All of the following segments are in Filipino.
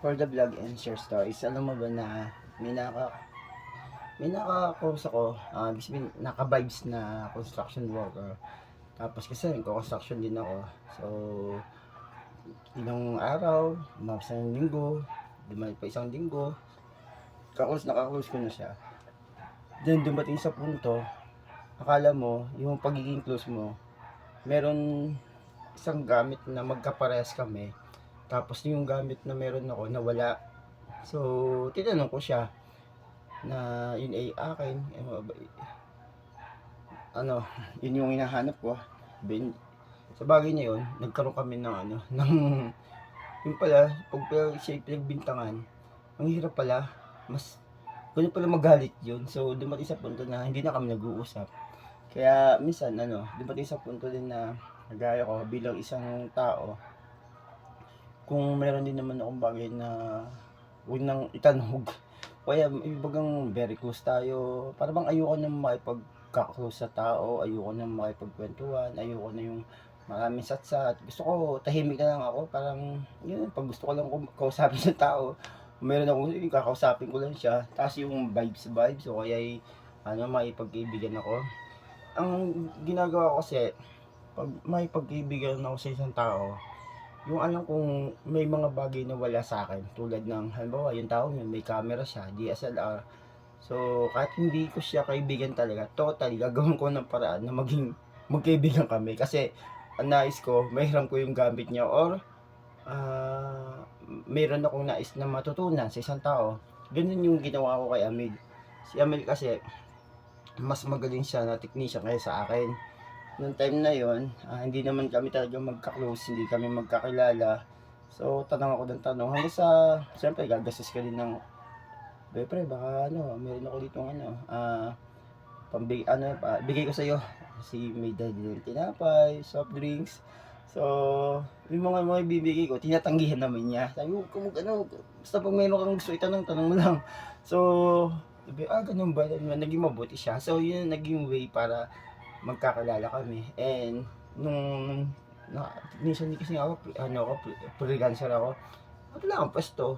For the vlog and share stories, alam mo ba na may naka-course ako, naka-vibes na construction worker. Tapos kasi nagko-construction din ako. So, ilang araw, umabot sa linggo, dumalik pa isang linggo, naka-close ko na siya. Then dumating sa punto, akala mo, yung pagiging close mo, meron isang gamit na magkaparehas kami. Tapos yung gamit na meron ako nawala. So, tinanong ko siya na yun ay akin. Ano, yun yung hinahanap ko. Sa bagay na yun, nagkaroon kami ng ng yung pala, pag siya pinagbintangan, ang hirap pala, mas ganun pala magalit yun. So, dumating sa punto na hindi na kami nag-uusap. Kaya minsan, dumating sa punto din na nagaya ko bilang isang tao, kung meron din naman akong bagay na huwag nang itanog. Kaya ibagang very close tayo. Para bang ayoko na makipagka-close sa tao, ayoko na makipagkwentuhan, ayoko na yung maraming satsat. Gusto ko tahimik na lang ako, parang yun, pag gusto ko lang kausapin sa tao, meron akong kakausapin ko lang siya. Tapos yung vibes, o kaya makipagkaibigan ako. Ang ginagawa ko kasi, pag makipagkaibigan ako sa isang tao, yung alam kong may mga bagay na wala sa akin, tulad ng halimbawa yung tao yun may camera siya, DSLR. So kahit hindi ko siya kaibigan talaga, totally gagawin ko ng paraan na maging magkaibigan kami, kasi ang nais ko mahiram ko yung gamit niya, or mayroon akong nais na matutunan sa isang tao. Ganun yung ginawa ko kay Amil. Si Amil kasi mas magaling siya na technician kaysa sa akin. Noong time na yon, hindi naman kami talaga magka-close, hindi kami magkakilala. So, tanong ako ng tanong, hanggang sa, siyempre, gagastos ka din ng, pre, baka meron ako dito bigay ko sa'yo. Si may dali ng tinapay, soft drinks. So, yung mga bibigay ko, tinatanggihan naman niya. Sabi ko, basta pag meron kang gusto itanong, tanong mo lang. So, sabi, ganun ba? Naging mabuti siya. So, yun naging way para magkakilala kami. And nung minsan kasi ako freelancer ako, wala akong pwesto,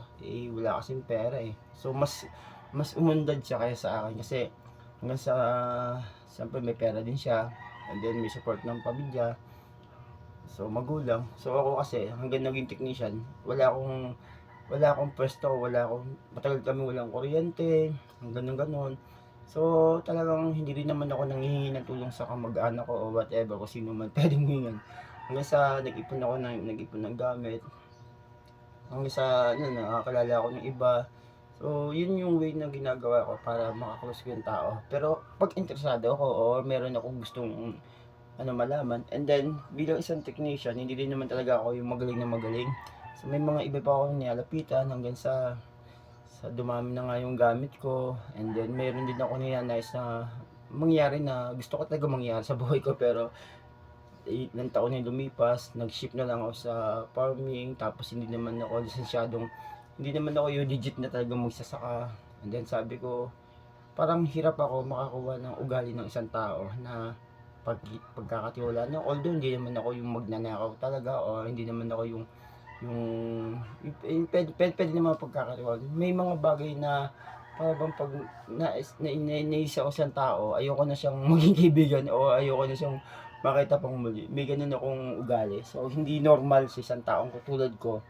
wala kasing pera so mas umundad siya kaya sa akin, kasi hanggang sa siyempre may pera din siya, and then may support ng pamilya, so magulang. So ako kasi hanggang naging technician, wala akong pwesto, matagal kami walang kuryente, hanggang ganon. So, talagang hindi rin naman ako nanghihingi ng tulong sa kamag-anak ko o whatever, kung sino man pwedeng humingan. Hanggang sa nag-ipon ng gamit. Hanggang sa, nakakilala ako ng iba. So, yun yung way na ginagawa ko para makaklose ko yung tao. Pero, pag interesado ako o meron akong gustong malaman, and then, bilang isang technician, hindi din naman talaga ako yung magaling na magaling. So, may mga iba pa akong nilalapitan hanggang sa dumami na nga yung gamit ko, and then meron din ako ninanais na mangyari, na gusto ko talaga mangyari sa buhay ko, pero ilang taon na lumipas, nag-shift na lang ako sa farming, tapos hindi naman ako yung legit na talaga magsasaka. And then sabi ko, parang hirap ako makakuha ng ugali ng isang tao na pagkakatiwala na, although hindi naman ako yung magnanakaw talaga, o hindi naman ako yung pwede naman pagkakatiwala. May mga bagay na parang pag naisa ko siyang tao, ayoko na siyang maging kaibigan, o ayoko na siyang makita pang muli. May ganun akong ugali. So, hindi normal sa isang taong katulad ko.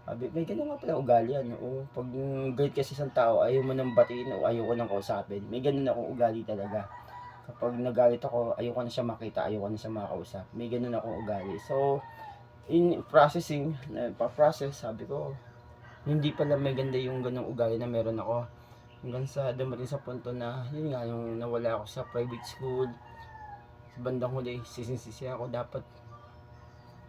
May ganun nga pala ugali yan. O, pag galit ka sa isang tao, ayaw mo nang batiin o ayaw ko nang kausapin. May ganun akong ugali talaga. Kapag nagalit ako, ayaw ko na siya makita, ayaw ko na siya makausap. May ganun akong ugali. So, in processing, pa-process, sabi ko, hindi pala may ganda yung ganung ugali na meron ako. Hanggang sa dumating sa punto na, yun nga, yung nawala ako sa private school, sa bandang huli, sisisi ako, dapat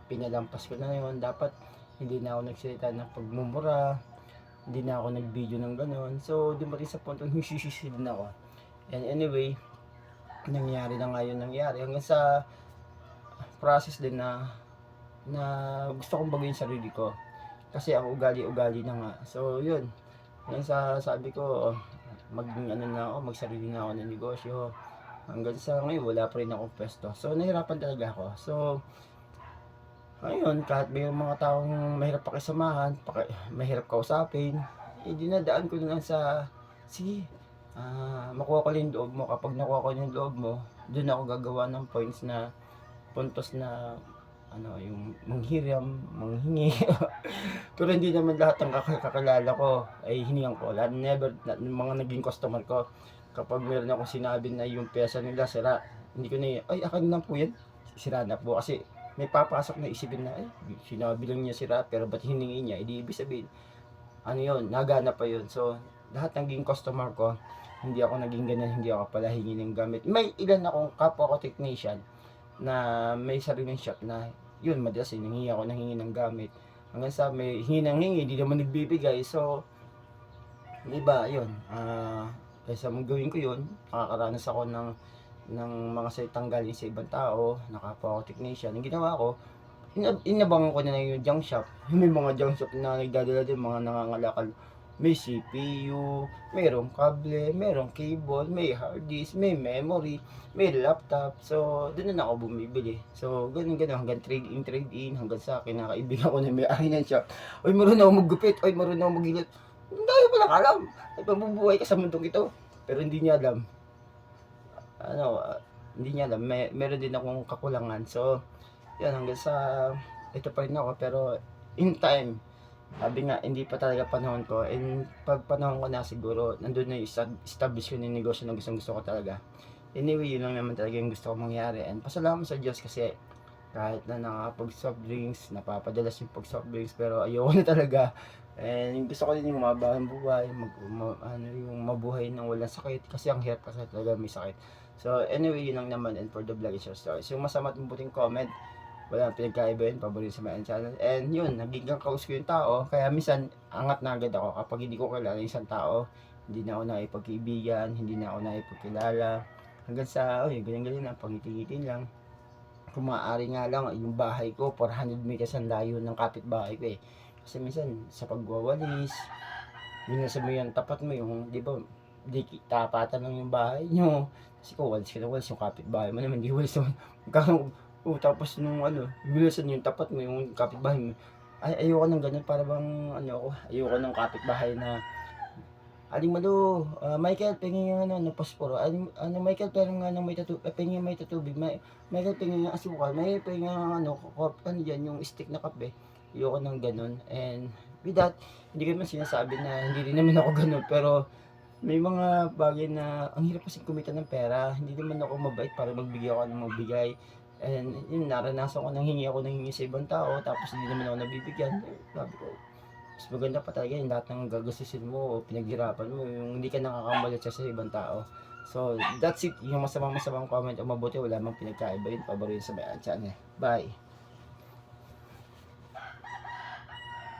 pinalampas ko na yun, dapat hindi na ako nagsalita ng pagmumura, hindi na ako nag-video ng ganon. So, dumating sa punto, nagsisisi din ako. And anyway, nangyari na nga yun, hanggang sa process din na gusto kong baguhin sarili ko, kasi ang ugali na nga. So yun, hanggang sa sabi ko, magsarili na ako ng negosyo. Hanggang sa ngayon wala pa rin akong pwesto, so nahirapan talaga ako. So Ngayon, kahit may mga taong mahirap pakisamahan, mahirap kausapin, dinadaan ko na lang sa, sige, makuha ko lang yung loob mo. Kapag nakuha ko yung loob mo, doon ako gagawa ng puntos na yung manghiram, manghingi. Pero hindi naman lahat ng kakilala ko ay hiningan ko. Never, mga naging customer ko, kapag meron akong sinabi na yung pesa nila sira, hindi ko na, ay, akin lang po yan. Sira na po. Kasi may papasok na isipin na, ay, sinabi lang niya sira, pero ba't hiningi niya? Hindi ibig sabihin, nagana pa yun. So, lahat ng naging customer ko, hindi ako naging ganyan, hindi ako pala hingi ng gamit. May ilan akong kapwa ko technician na may sariling shop na, yun, madalas hingi ako ng hingi ng gamit. Hanggang sa may hingi ng hingi, hindi naman nagbibigay. So, yung iba, yun, kaysa gawin ko yun, nakakaranas ako ng mga salitang galing sa ibang tao, nakapwa ako technician. Ang ginawa ko, inabangan ko na lang yung junk shop. May mga junk shop na nagdadala din, mga nangangalakal. May CPU, mayroong kable, mayroong cable, may hard disk, may memory, may laptop. So, doon na ako bumibili. So, ganun hanggang trade in, hanggang sa kinakaibigan ko na may-ari ng shop. Oy, marunong ako maggupit, oy, marunong ako magilot. Hindi ko palang alam. Ay, mabubuhay ka sa mundong ito. Pero hindi niya alam. Hindi niya alam. Meron din akong kakulangan. So, yan, hanggang sa ito pa rin ako. Pero, in time, sabi nga, hindi pa talaga panahon ko. And pag panahon ko na siguro, nandun na yung establish ko ng negosyo na gusto ko talaga. Anyway, yun lang naman talaga yung gusto ko mangyari. And pasalamat sa Diyos kasi kahit na nakapag soft drinks, napapadalas yung pag soft drinks, pero ayoko na talaga. And gusto ko din yung umaba ang buhay, yung mabuhay nang walang sakit. Kasi ang hirap kasi talaga may sakit. So anyway, yun lang naman. And for the vlog is your story. So yung masama at mabuting comment, wala pinagkaiba yun, paborito sa my channel. And yun, nagiging kaus ko yung tao, kaya minsan angat na agad ako kapag hindi ko kilala yung isang tao. Hindi na ako nakipagkaibigan, hindi na ako nakipagkilala. Hanggang sa, ganyan-ganyan na, pangiti-ngitin lang. Kung maaari nga lang, yung bahay ko, 400 meters ang layo ng kapitbahay ko eh. Kasi minsan, sa pagwawalis, minsan mo yung tapat mo yung, di ba, di tapatan lang yung bahay nyo. Kasi kung walis ka na walis, yung kapitbahay mo naman, di walis naman. Tapos nung bilisan yung tapat mo, yung kapitbahay mo. Ay, ayoko ng ganun, para bang, ayoko ng kapitbahay na, Aling Malu, Michael, pengen nga ng posporo. Michael, pero nga ng may pengen may tatubig. Michael, pengen nga asukal. Michael, pengen nga dyan, yung stick na kape. Ayoko ng ganun. And with that, hindi ko naman sinasabi na hindi rin naman ako ganun. Pero may mga bagay na ang hirap kasi kumita ng pera. Hindi naman ako mabait para magbigay ako ng magbigay. And yun, naranasan ko nang hingi ako ng hingi sa ibang tao. Tapos hindi naman ako nabibigyan. Sabi ko, mas maganda pa talaga yung lahat ng gagastusin mo o pinaghirapan mo, yung hindi ka nakakamalit sa ibang tao. So, that's it. Yung masamang comment o mabuti, wala mang pinagkaiba yun. Paborito sa bayan channel. Bye!